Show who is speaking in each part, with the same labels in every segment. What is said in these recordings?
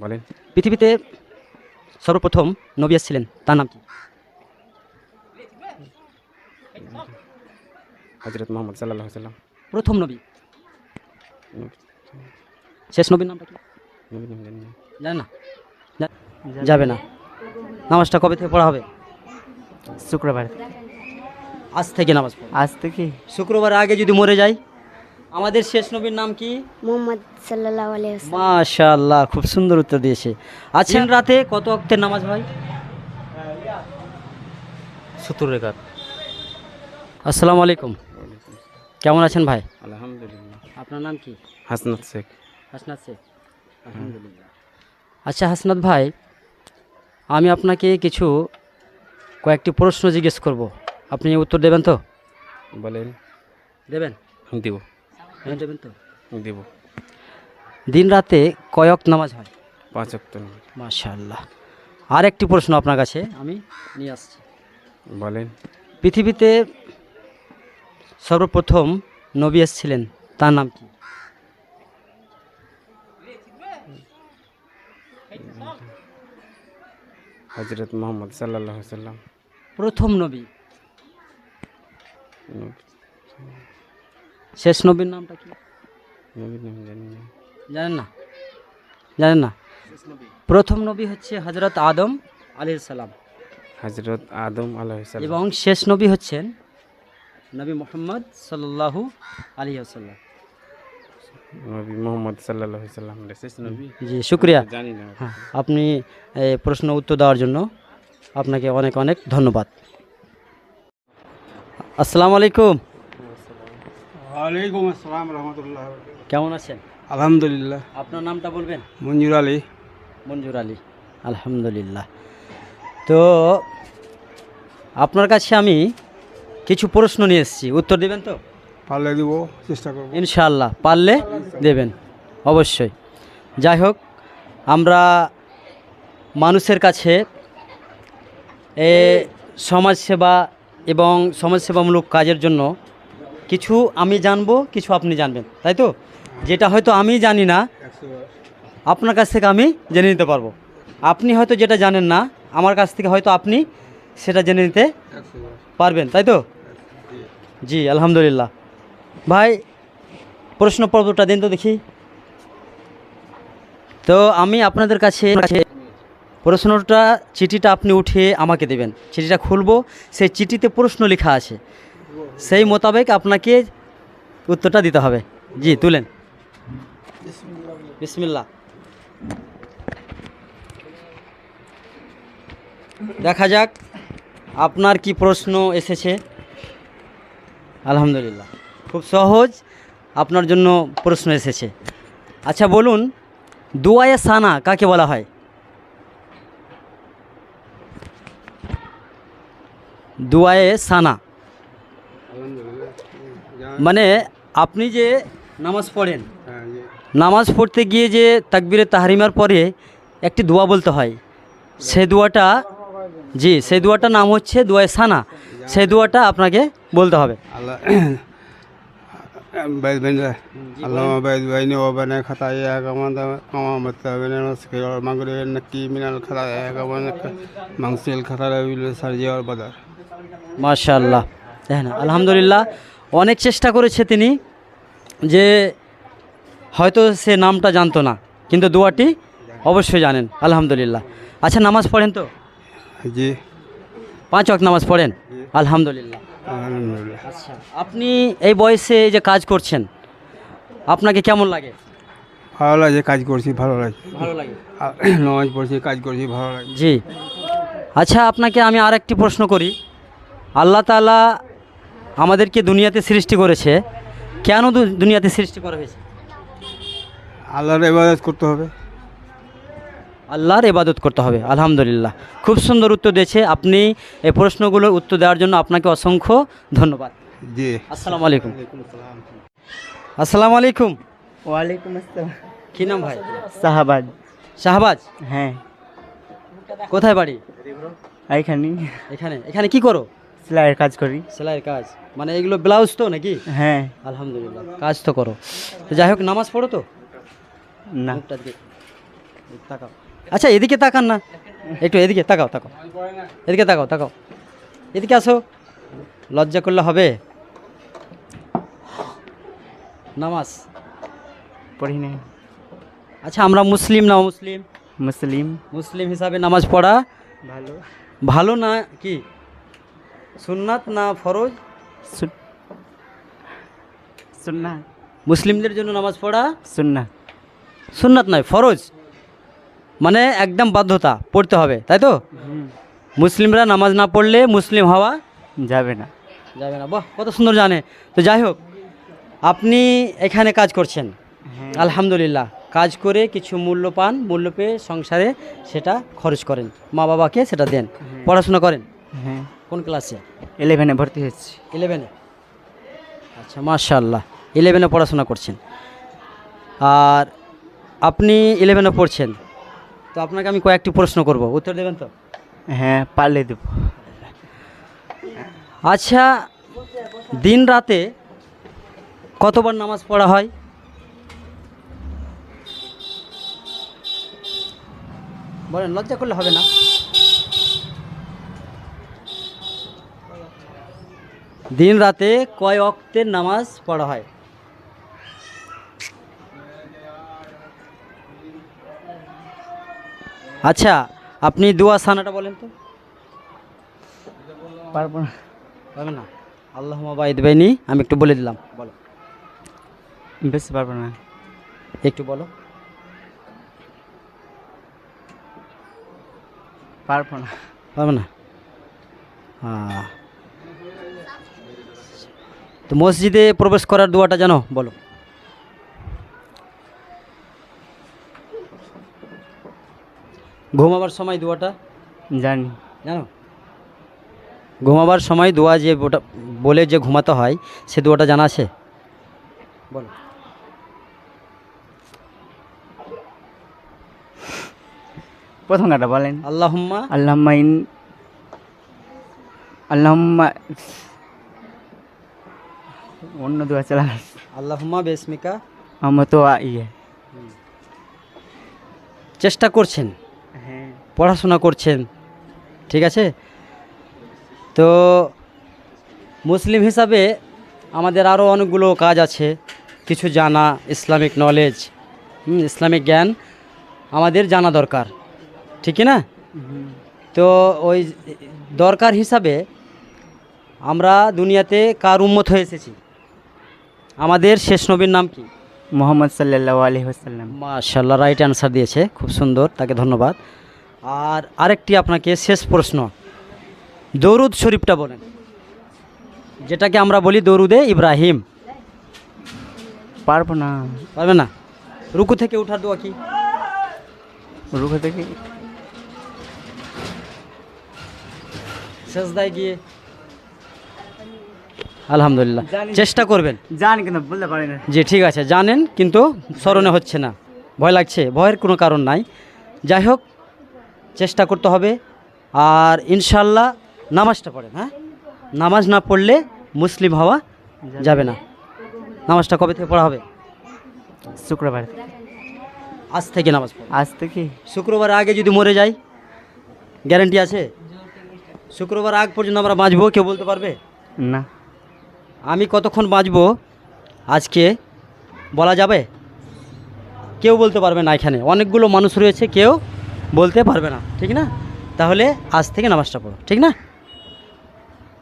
Speaker 1: বলেন।
Speaker 2: পৃথিবীতে সর্বপ্রথম নবী এসেছিলেন, তার নাম কি?
Speaker 1: হযরত মুহাম্মদ সাল্লাল্লাহু আলাইহি সাল্লাম।
Speaker 2: প্রথম নবী, শেষ নবীর নামটা কি
Speaker 1: নবী নাম জানি না।
Speaker 2: জানেন না? যাবে না। নামাজটা কবে থেকে পড়া হবে?
Speaker 3: শুক্রবার।
Speaker 2: আজ থেকে নামাজ পড়া।
Speaker 3: আজ থেকে
Speaker 2: শুক্রবার আগে যদি মরে যাই। আমাদের শেষ নবীর নাম কি?
Speaker 4: মোহাম্মদ সাল্লাল্লাহু আলাইহি ওয়াসাল্লাম।
Speaker 2: মাশাআল্লাহ, খুব সুন্দর উত্তর দিয়েছে। আচ্ছা, রাতে কত ওয়াক্তের নামাজ হয়?
Speaker 3: 70 রাকাত।
Speaker 2: আসসালামু আলাইকুম, কেমন আছেন ভাই?
Speaker 1: আলহামদুলিল্লাহ।
Speaker 2: আপনার নাম কি?
Speaker 1: হাসনাত শেখ।
Speaker 2: হাসনাত শেখ। আলহামদুলিল্লাহ। আচ্ছা হাসনাত ভাই, আমি আপনাকে কয়েকটি প্রশ্ন জিজ্ঞেস করব, আপনি উত্তর দেবেন তো?
Speaker 1: বলেন।
Speaker 2: দেবেন?
Speaker 1: দিব।
Speaker 2: হ্যাঁ, দেবেন তো?
Speaker 1: দিব।
Speaker 2: দিন রাতে কয় ওয়াক্ত নামাজ হয়?
Speaker 1: 5 ওয়াক্ত নামাজ।
Speaker 2: মাশাআল্লাহ। আর একটি প্রশ্ন আপনার কাছে আমি নিয়ে আসছি।
Speaker 1: বলেন।
Speaker 2: পৃথিবীতে সর্বপ্রথম নবী এসেছিলেন, তার নাম কি?
Speaker 1: হযরত মুহাম্মদ সাল্লাল্লাহু আলাইহি সাল্লাম।
Speaker 2: প্রথম নবী। শেষ নবীর নামটা কি
Speaker 1: নবীর নাম জানি না।
Speaker 2: জানেন না? জানেন না? প্রথম নবী হচ্ছে হযরত আদম আলাইহিস সালাম
Speaker 1: হযরত আদম আলাইহিস সালাম।
Speaker 2: এবং শেষ নবী হচ্ছেন নবী মুহাম্মদ সাল্লাল্লাহু আলাইহি ওয়াসাল্লাম।
Speaker 1: নবী মুহাম্মদ সাল্লাল্লাহু আলাইহি সাল্লাম শেষ নবী।
Speaker 2: জি, শুকরিয়া।
Speaker 1: জানি না।
Speaker 2: হ্যাঁ, আপনি এই প্রশ্ন উত্তর দেওয়ার জন্য আপনাকে অনেক অনেক ধন্যবাদ। আসসালামু আলাইকুম,
Speaker 5: ওয়ালাইকুম আসসালাম রহমতুল্লাহ।
Speaker 2: কেমন আছেন?
Speaker 5: আলহামদুলিল্লাহ।
Speaker 2: আপনার নামটা বলবেন?
Speaker 5: মঞ্জুর আলী।
Speaker 2: মঞ্জুর আলী। আলহামদুলিল্লাহ। তো আপনার কাছে আমি কিছু প্রশ্ন নিয়ে এসেছি, উত্তর দেবেন তো?
Speaker 5: পারলে দিব, চেষ্টা করব।
Speaker 2: ইনশাআল্লাহ পারলে দেবেন, অবশ্যই। যাই হোক, আমরা মানুষের কাছে সমাজসেবা এবং সমাজসেবামূলক কাজের জন্য কিছু আমি জানবো, কিছু আপনি জানবেন, তাই তো? যেটা হয়তো আমি জানি না, আপনার কাছ থেকে আমি জেনে নিতে পারবো। আপনি হয়তো যেটা জানেন না, আমার কাছ থেকে হয়তো আপনি সেটা জেনে নিতে পারবেন, তাই তো? জি, আলহামদুলিল্লাহ। ভাই, প্রশ্ন পর্বটা দিন তো দেখি। তো আমি আপনাদের কাছে প্রশ্নটা, চিঠিটা আপনি উঠিয়ে আমাকে দেবেন। চিঠিটা খুলবো, সেই চিঠিতে প্রশ্ন লেখা আছে, সেই মোতাবেক আপনাকে উত্তরটা দিতে হবে। জি, তুলেন। বিসমিল্লাহ। দেখা যাক আপনার কি প্রশ্ন এসেছে। আলহামদুলিল্লাহ, খুব সহজ আপনার জন্য প্রশ্ন এসেছে। আচ্ছা বলুন, দুআয়ে সানা কাকে বলা হয়? দুআয়ে সানা মানে আপনি যে নামাজ পড়েন, নামাজ পড়তে গিয়ে যে তাকবীরে তাহরিমার পরে একটি দোয়া বলতে হয়, সেই দোয়াটা, জি, সেই দোয়াটার নাম হচ্ছে দুআয়ে সানা। সেই দোয়াটা আপনাকে বলতে হবে।
Speaker 5: আল্লাহ বাইদ বাইন আল্লাহুম্মা বাইদ বাইনি ওয়া বাইনা খাতায়া কামা মাতাবিনা নাসকি ওয়া মাগরিব নাকি মিনাল খাতায়া কামা মাংসিল খাতায়া বিল সারজি ওয়াল বাদার।
Speaker 2: মাশাআল্লাহ। দেখেন, আলহামদুলিল্লাহ, অনেক চেষ্টা করেছে তিনি, যে হয়তো সে নামটা জানতো না, কিন্তু দোয়াটি অবশ্যই জানেন। আলহামদুলিল্লাহ। আচ্ছা, নামাজ পড়েন তো?
Speaker 5: জি,
Speaker 2: 5 ওয়াক্ত নামাজ পড়েন? আলহামদুলিল্লাহ।
Speaker 5: আলহামদুলিল্লাহ।
Speaker 2: আচ্ছা, আপনি এই বয়সে এই যে কাজ করছেন, আপনাকে কেমন লাগে?
Speaker 5: ভালো লাগে, কাজ করছি ভালো লাগে।
Speaker 2: ভালো লাগে।
Speaker 5: নামাজ পড়ছি, কাজ করছি ভালো লাগে।
Speaker 2: জি। আচ্ছা, আপনাকে আমি আর একটি প্রশ্ন করি। আল্লাহ তাআলা আমাদেরকে দুনিয়াতে সৃষ্টি করেছে, কেন দুনিয়াতে সৃষ্টি করা হয়েছে?
Speaker 5: আল্লাহর ইবাদত করতে হবে।
Speaker 2: আল্লাহর ইবাদত করতে হবে। আলহামদুলিল্লাহ, খুব সুন্দর উত্তর দিয়েছে আপনি। এই প্রশ্নগুলোর উত্তর দেওয়ার জন্য আপনাকে অসংখ্য ধন্যবাদ।
Speaker 5: জি,
Speaker 2: আসসালামু আলাইকুম। আসসালামু আলাইকুম।
Speaker 3: ওয়ালাইকুম আসসালাম।
Speaker 2: কি নাম ভাই?
Speaker 3: শাহবাজ।
Speaker 2: শাহবাজ।
Speaker 3: হ্যাঁ,
Speaker 2: কোথায় বাড়ি?
Speaker 3: এইখানে
Speaker 2: এখানে। এখানে কি করো?
Speaker 3: সেলাইয়ের কাজ করি।
Speaker 2: সেলাইয়ের কাজ, মানে এগুলো ব্লাউজ তো নাকি?
Speaker 3: হ্যাঁ।
Speaker 2: আলহামদুলিল্লাহ, কাজ তো করো। তো যাই হোক, নামাজ পড়ো তো?
Speaker 3: না।
Speaker 2: মুখটা দিকে। তাকাও। আচ্ছা এদিকে তাকান না, একটু এদিকে তাকাও, তাকাও এদিকে, তাকাও তাকাও, এদিকে আসো, লজ্জা করলে হবে। নামাজ
Speaker 3: পড়ি নাই।
Speaker 2: আচ্ছা আমরা মুসলিম না মুসলিম?
Speaker 3: মুসলিম।
Speaker 2: মুসলিম হিসাবে নামাজ পড়া
Speaker 3: ভালো।
Speaker 2: ভালো না কি সুন্নাত না ফরজ?
Speaker 3: সুন্নাত।
Speaker 2: মুসলিমদের জন্য নামাজ পড়া
Speaker 3: সুন্নাত।
Speaker 2: সুন্নাত নয়, ফরজ, মানে একদম বাধ্যতা, পড়তে হবে, তাই তো? মুসলিমরা নামাজ না পড়লে মুসলিম হওয়া
Speaker 3: যাবে না।
Speaker 2: যাবে না। বাহ, কত সুন্দর জানে। তো যাই হোক, আপনি এখানে কাজ করছেন,
Speaker 3: হ্যাঁ।
Speaker 2: আলহামদুলিল্লাহ। কাজ করে কিছু মূল্য পান, মূল্য পেয়ে সংসারে সেটা খরচ করেন, মা বাবাকে সেটা দেন। পড়াশোনা করেন
Speaker 3: হ্যাঁ।
Speaker 2: কোন ক্লাসে?
Speaker 3: 11-এ ভর্তি হয়েছি।
Speaker 2: 11-এ? আচ্ছা মাশাআল্লাহ, 11-এ পড়াশোনা করছেন। আর আপনি 11-এ পড়ছেন, তো আপনাকে আমি কয়েকটি প্রশ্ন করব, উত্তর দেবেন তো?
Speaker 3: হ্যাঁ, পারলে দেব।
Speaker 2: আচ্ছা, দিন রাতে কতবার নামাজ পড়া হয়? বলেন, লজ্জা করলে হবে না। দিন রাতে কয় ওয়াক্তের নামাজ পড়া হয়? আচ্ছা, আপনি দুয়া সানাটা বলেন তো।
Speaker 3: পারবো না।
Speaker 2: পারবেন না? আল্লাহুম্মা বাইদ বাইনি, আমি একটু বলে দিলাম, বলো।
Speaker 3: বেশি পারবো না।
Speaker 2: একটু বলো।
Speaker 3: পারবো না।
Speaker 2: পারবে না? হ্যাঁ। তো মসজিদে প্রবেশ করার দোয়াটা জানো? বলো। ঘুমাবার সময় দোয়াটা
Speaker 3: জানি।
Speaker 2: জানো? ঘুমাবার সময় দোয়া যে বলে যে ঘুমাতে হয়, সে দোয়াটা জানা আছে? বলো।
Speaker 3: প্রথম কাটা বলেন।
Speaker 2: আল্লাহুম্মা
Speaker 3: আল্লাহুম্মা অন্য দোয়া চালা।
Speaker 2: আল্লাহুম্মা বিসমিকা।
Speaker 3: আমার তো ইয়ে।
Speaker 2: চেষ্টা করছেন,
Speaker 3: হ্যাঁ।
Speaker 2: পড়াশোনা করছেন, ঠিক আছে। তো মুসলিম হিসাবে আমাদের আরও অনেকগুলো কাজ আছে, কিছু জানা, ইসলামিক নলেজ, ইসলামিক জ্ঞান আমাদের জানা দরকার, ঠিক কি না? তো ওই দরকার হিসাবে আমরা দুনিয়াতে কার উম্মত হয়ে এসেছি? আমাদের শেষ নবীর নাম কি?
Speaker 3: মোহাম্মদ সাল্লাল্লাহু আলাইহি ওয়াসাল্লাম।
Speaker 2: মাশাআল্লাহ, রাইট অ্যান্সার দিয়েছে, খুব সুন্দর, তাকে ধন্যবাদ। আর আরেকটি আপনাকে শেষ প্রশ্ন, দরুদ শরীফটা বলেন, যেটাকে আমরা বলি দরুদে ইব্রাহিম।
Speaker 3: পারবো না।
Speaker 2: পারবে না? রুকু থেকে উঠার দোয়া কি?
Speaker 3: রুকু থেকে
Speaker 2: সেজদায় গিয়ে? আলহামদুলিল্লাহ, চেষ্টা করবেন।
Speaker 3: জানি কিন্তু বলতে পারি না।
Speaker 2: জি ঠিক আছে, জানেন কিন্তু স্মরণে হচ্ছে না, ভয় লাগছে। ভয়ের কোনো কারণ নাই, যাই হোক চেষ্টা করতে হবে। আর ইনশাল্লাহ নামাজটা পড়েন। হ্যাঁ, নামাজ না পড়লে মুসলিম হওয়া যাবে না। নামাজটা কবে থেকে পড়া হবে?
Speaker 3: শুক্রবার।
Speaker 2: আজ থেকে নামাজ পড়া।
Speaker 3: আজ থেকে?
Speaker 2: শুক্রবার আগে যদি মরে যাই, গ্যারান্টি আছে? শুক্রবার আগ পর্যন্ত আমরা বাঁচবো, কেউ বলতে পারবে?
Speaker 3: না।
Speaker 2: আমি কতক্ষণ বাঁচবো আজকে বলা যাবে? কেউ বলতে পারবে না। এখানে অনেকগুলো মানুষ রয়েছে, কেউ বলতে পারবে না, ঠিক না? তাহলে আজ থেকে নামাজটা পড়ো, ঠিক না?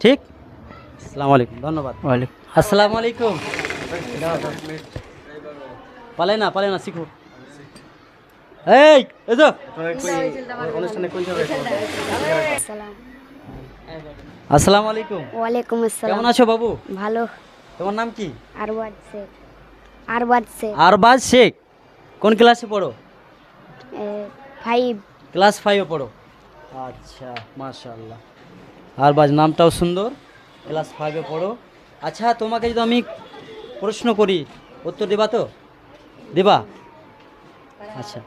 Speaker 2: ঠিক। আসসালামু আলাইকুম, ধন্যবাদ।
Speaker 3: ওয়ালাইকুম।
Speaker 2: আসসালামু আলাইকুম। পালাই না, শিখো। এই এসো।
Speaker 4: আসসালাম।
Speaker 2: আসসালামু আলাইকুম।
Speaker 4: ওয়ালাইকুম আসসালাম।
Speaker 2: কেমন আছো বাবু?
Speaker 4: ভালো।
Speaker 2: তোমার নাম কি?
Speaker 4: আরবাজ শেখ। আরবাজ শেখ।
Speaker 2: আরবাজ শেখ। কোন ক্লাসে পড়ো?
Speaker 4: 5।
Speaker 2: ক্লাস 5-এ পড়ো। আচ্ছা মাশাআল্লাহ, আরবাজ নামটাও সুন্দর, ক্লাস 5-এ পড়ো। আচ্ছা, তোমাকে যদি আমি প্রশ্ন করি, উত্তর দেবা তো? দেবা? আচ্ছা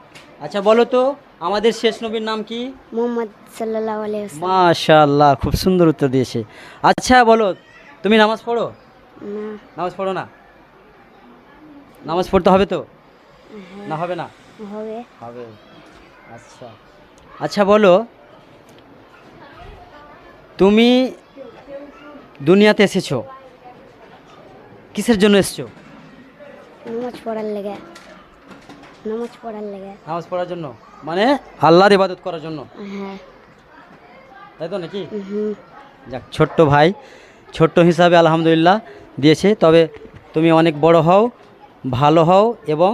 Speaker 2: আচ্ছা, বলো তো আমাদের শেষ নবীর নাম কি?
Speaker 4: মোহাম্মদ সাল্লাল্লাহু আলাইহি ওয়াসাল্লাম।
Speaker 2: মাশাআল্লাহ, খুব সুন্দর উত্তর দিয়েছে। আচ্ছা বলো, তুমি নামাজ পড়ো?
Speaker 4: না।
Speaker 2: নামাজ পড়ো না? নামাজ পড়তে হবে তো? না হবে না?
Speaker 4: হবে।
Speaker 2: হবে। আচ্ছা আচ্ছা বলো, তুমি দুনিয়াতে এসেছো কিসের জন্য এসেছো?
Speaker 4: নামাজ পড়ার লেগে। নামাজ পড়ার লেগে।
Speaker 2: নামাজ পড়ার জন্য, মানে আল্লাহর ইবাদত করার জন্য,
Speaker 4: হ্যাঁ।
Speaker 2: তাই তো নাকি?
Speaker 4: হুম।
Speaker 2: যাক, ছোট্ট ভাই ছোট্ট হিসাবে আলহামদুলিল্লাহ দিয়েছে। তবে তুমি অনেক বড় হও, ভালো হও এবং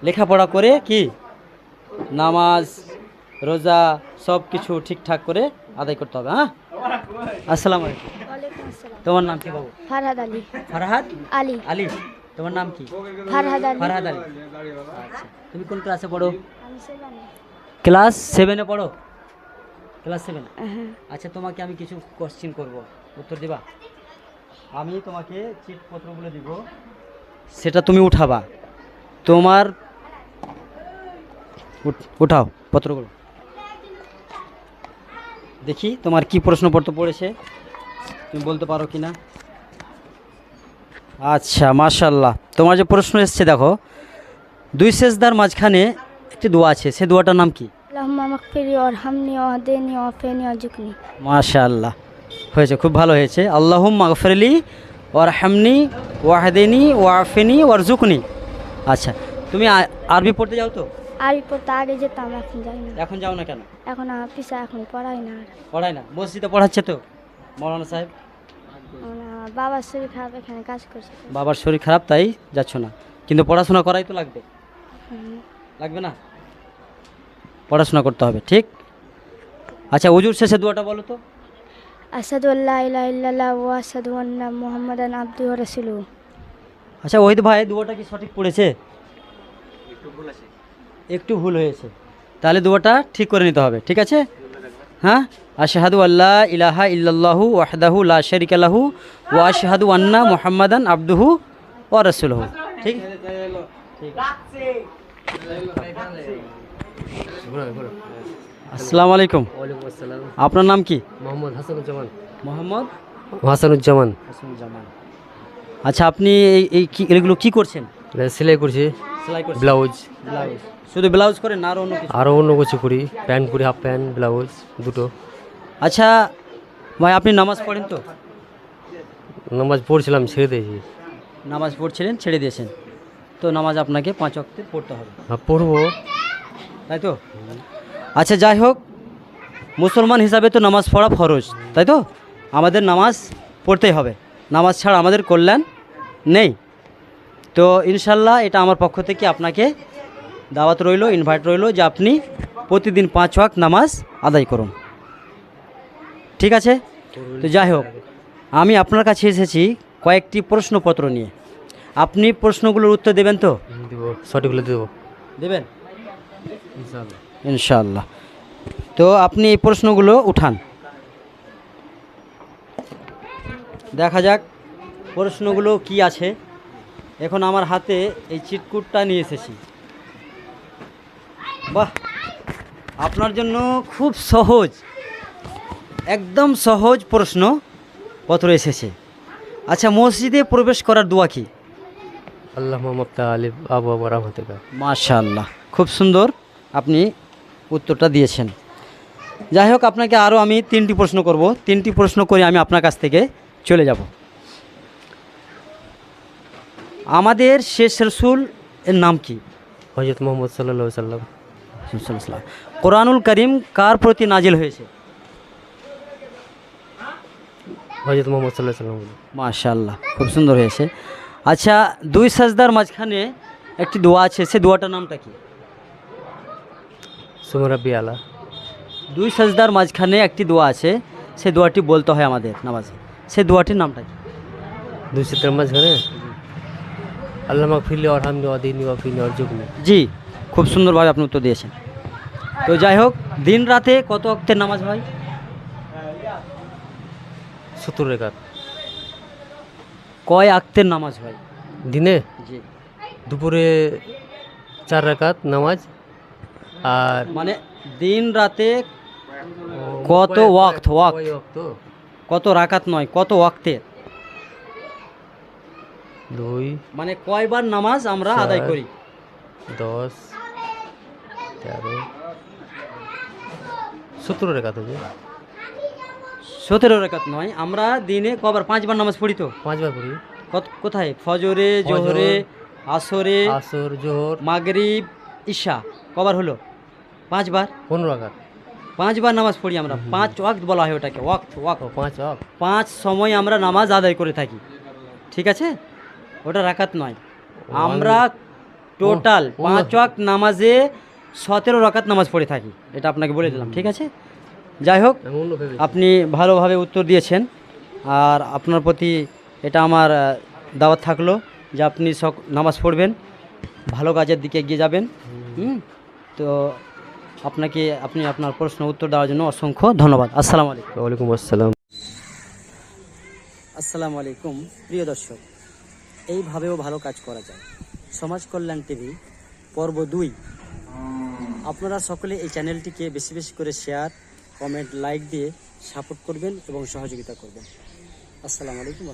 Speaker 2: লেখাপড়া করে কি নামাজ রোজা সব কিছু ঠিকঠাক করে আদায় করতে হবে। হ্যাঁ, আসসালামু আলাইকুম।
Speaker 4: ওয়ালাইকুম আসসালাম।
Speaker 2: তোমার নাম কি বাবু?
Speaker 4: ফারহাদ আলী।
Speaker 2: ফারহাদ
Speaker 4: আলী।
Speaker 2: আলী। তোমার নাম কি?
Speaker 4: ফারহাদ আলী।
Speaker 2: ফারহাদ আলী। আচ্ছা, তুমি কোন ক্লাসে পড়ো?
Speaker 4: আমি সেবানে।
Speaker 2: ক্লাস 7-এ পড়ো? ক্লাস 7।
Speaker 4: হ্যাঁ।
Speaker 2: আচ্ছা, তোমাকে আমি কিছু কোশ্চেন করব, উত্তর দিবা? আমি তোমাকে চিঠপত্রগুলো দিব, সেটা তুমি উঠাবা। তোমার উঠাও পত্রগুলো, দেখি তোমার কি প্রশ্নপত্র পড়েছে, তুমি বলতে পারো কি না। আচ্ছা, মাশাআল্লাহ, তোমার যে প্রশ্ন এসছে দেখো, 2 সেজদার মাঝখানে একটি দোয়া আছে, সে দোয়াটার নাম কি?
Speaker 4: আল্লাহুম্মা মাগফিরলি ওয়ারহামনি ওয়াহদিনি ওয়াফিনি ওয়ারজুকনি।
Speaker 2: মাশাআল্লাহ, হয়েছে, খুব ভালো হয়েছে। আল্লাহুম্মা মাগফিরলি ওয়ারহামনি ওয়াহদিনি ওয়াফিনি ওয়ারজুকনি। আচ্ছা, তুমি আরবি পড়তে যাও তো?
Speaker 4: আরবি পড়তে আগে যেতাম, এখন যাই না।
Speaker 2: এখন যাও না কেন?
Speaker 4: এখন পিসা এখন পড়াই না আর।
Speaker 2: পড়ায় না? মসজিদে পড়াচ্ছে তো মৌলানা সাহেব?
Speaker 4: বাবার শরীর খারাপ, এখানে কাজ করছে তো।
Speaker 2: বাবার শরীর খারাপ তাই যাচ্ছ না, কিন্তু পড়াশোনা করাই তো লাগবে,
Speaker 4: হুম।
Speaker 2: লাগবে না? পড়াশোনা করতে হবে, ঠিক। আচ্ছা, ওযুর শেষে দোয়াটা বলো তো।
Speaker 4: আশহাদু আল্লা ইলাহা ইল্লাল্লাহ ওয়া আশহাদু আন্না মুহাম্মাদান আবদুহু ওয়া রাসূলুহু।
Speaker 2: আচ্ছা, ওহিদ ভাই দোয়াটা কি সঠিক পড়েছে? একটু ভুল হয়েছে, তাহলে দোয়াটা ঠিক করে নিতে হবে, ঠিক আছে? হ্যাঁ, আশহাদু আল্লা ইলাহা ইল্লাল্লাহু ওয়াহদাহু লা শারীকা লাহু ওয়া আশহাদু আন্না মুহাম্মাদান আবদুহু ওয়া রাসূলুহু। ঠিক ঠিক। আসসালামু আলাইকুম।
Speaker 6: ওয়ালাইকুম আসসালাম।
Speaker 2: আপনার নাম কি?
Speaker 6: মোহাম্মদ হাসানুজ্জামান।
Speaker 2: মোহাম্মদ
Speaker 6: হাসানুজ্জামান।
Speaker 2: হাসানুজ্জামান। আচ্ছা, আপনি এই এগুলো কি করছেন?
Speaker 6: এটা সেলাই করছি,
Speaker 2: সেলাই করছেন?
Speaker 6: ব্লাউজ।
Speaker 2: ব্লাউজ? শুধু ব্লাউজ করেন না আরও অন্য কিছু?
Speaker 6: আরও অন্য কিছু করি, প্যান্ট করি, হাফ প্যান্ট, ব্লাউজ দুটো।
Speaker 2: আচ্ছা ভাই, আপনি নামাজ পড়েন তো?
Speaker 6: নামাজ পড়ছিলাম, ছেড়ে দিয়েছি।
Speaker 2: নামাজ পড়ছিলেন, ছেড়ে দিয়েছেন, তো নামাজ আপনাকে 5 ওয়াক্ত পড়তে হবে,
Speaker 6: পড়বো।
Speaker 2: তাই তো? আচ্ছা, যাই হোক, মুসলমান হিসাবে তো নামাজ পড়া ফরজ, তাই তো? আমাদের নামাজ পড়তেই হবে, নামাজ ছাড়া আমাদের কল্যাণ নেই। তো ইনশাল্লাহ এটা আমার পক্ষ থেকে আপনাকে দাওয়াত রইল, ইনভাইট রইল যে আপনি প্রতিদিন 5 ওয়াক্ত নামাজ আদায় করুন, ঠিক আছে? তো যাই হোক, আমি আপনার কাছে এসেছি কয়েকটি প্রশ্নপত্র নিয়ে, আপনি প্রশ্নগুলোর উত্তর দেবেন তো?
Speaker 6: দেবো, সঠিকগুলো দেবো।
Speaker 2: দেবেন
Speaker 6: ইনশাআল্লাহ।
Speaker 2: ইনশাআল্লাহ। তো আপনি এই প্রশ্নগুলো উঠান, দেখা যাক প্রশ্নগুলো কি আছে। এখন আমার হাতে এই চিটকুটটা নিয়ে এসেছি। বাহ, আপনার জন্য খুব সহজ, একদম সহজ প্রশ্নপত্র এসেছে। আচ্ছা, মসজিদে প্রবেশ করার দোয়া কি?
Speaker 6: আল্লাহুম্মা মাফতাহ আলিফ আবওয়াব রাহমাতিকা।
Speaker 2: মাশাআল্লাহ, খুব সুন্দর আপনি উত্তরটা দিয়েছেন। যাই হোক, আপনাকে আরও আমি 3টি প্রশ্ন করব, 3টি প্রশ্ন করে আমি আপনার কাছ থেকে চলে যাব। আমাদের শেষ রাসূল এর নাম কি?
Speaker 6: হযরত মুহাম্মদ সাল্লাল্লাহু আলাইহি সাল্লাম।
Speaker 2: কোরআনুল কারীম কার প্রতি নাজিল হয়েছে?
Speaker 6: হযরত মুহাম্মদ সাল্লাল্লাহু আলাইহি সাল্লাম।
Speaker 2: মাশাআল্লাহ, খুব সুন্দর হয়েছে। আচ্ছা, 2 সাজদার মাঝখানে একটি দোয়া আছে, সে দোয়াটার নামটা কি?
Speaker 6: সুবহান রাব্বিয়াল আলা।
Speaker 2: 2 সাজদার মাঝখানে একটি দোয়া আছে, সে দোয়াটি বলতে হয় আমাদের নামাজে, সে দোয়াটির নামটা কি?
Speaker 6: দুই সিদ্ধার মাঝখানে আল্লাহ মাগফিরলি ওয়ারহামনি ওয়াহদিনি ওয়াফিনি ওয়ারজুকনি।
Speaker 2: জি, খুব সুন্দরভাবে আপনি উত্তর দিয়েছেন। তো যাই হোক, দিন রাতে কত ওয়াক্তের নামাজ হয়?
Speaker 6: 70 রাকাত।
Speaker 2: কয় ওয়াক্তের নামাজ হয়
Speaker 6: দিনে?
Speaker 2: জি,
Speaker 6: দুপুরে 4 রাকাত নামাজ। আর
Speaker 2: মানে দিন রাতে কত ওয়াক্ত, কত রাকাত নয়, কত ওয়াক্তের,
Speaker 6: 2
Speaker 2: মানে কয়বার নামাজ আমরা আদায় করি?
Speaker 6: 10 13 17 রেখাত হবে।
Speaker 2: 17 রাকাত নয়, আমরা দিনে কবার 5 বার নামাজ পড়ি তো।
Speaker 6: 5 বার পড়ি।
Speaker 2: কোথায়? ফজরে, জোহরে, আসরে,
Speaker 6: আসর, জোহর,
Speaker 2: মাগরিব, ঈশা, কবার হলো? 5 বার।
Speaker 6: 15 রাকাত।
Speaker 2: 5 বার নামাজ পড়ি আমরা। 5 ওয়াক্ত বলা হয় ওটাকে, ওয়াক্ত ওয়াক্ত।
Speaker 6: 5 ওয়াক্ত।
Speaker 2: 5 সময় আমরা নামাজ আদায় করে থাকি, ঠিক আছে? ওটা রাকাত নয়। আমরা টোটাল 5 ওয়াক্ত নামাজে 17 রাকাত নামাজ পড়ে থাকি, এটা আপনাকে বলে দিলাম, ঠিক আছে? যাই হোক,
Speaker 6: আমি অন্য ভেবেছি।
Speaker 2: আপনি ভালোভাবে উত্তর দিয়েছেন, আর আপনার প্রতি এটা আমার দাওয়াত থাকলো যে আপনি নামাজ পড়বেন, ভালো কাজের দিকে এগিয়ে যাবেন। তো আপনি আপনার প্রশ্ন উত্তর দেওয়ার জন্য অসংখ্য ধন্যবাদ। আসসালামু আলাইকুম।
Speaker 6: ওয়ালাইকুম আসসালাম।
Speaker 2: আসসালামু আলাইকুম প্রিয় দর্শক, এইভাবেও ভালো কাজ করা যায়। সমাজ কল্যাণ টিভি পর্ব 2। আপনারা সকলে এই চ্যানেলটিকে বেশি বেশি করে শেয়ার, কমেন্ট, লাইক দিয়ে সাপোর্ট করবেন এবং সহযোগিতা করবেন। আসসালামু আলাইকুম।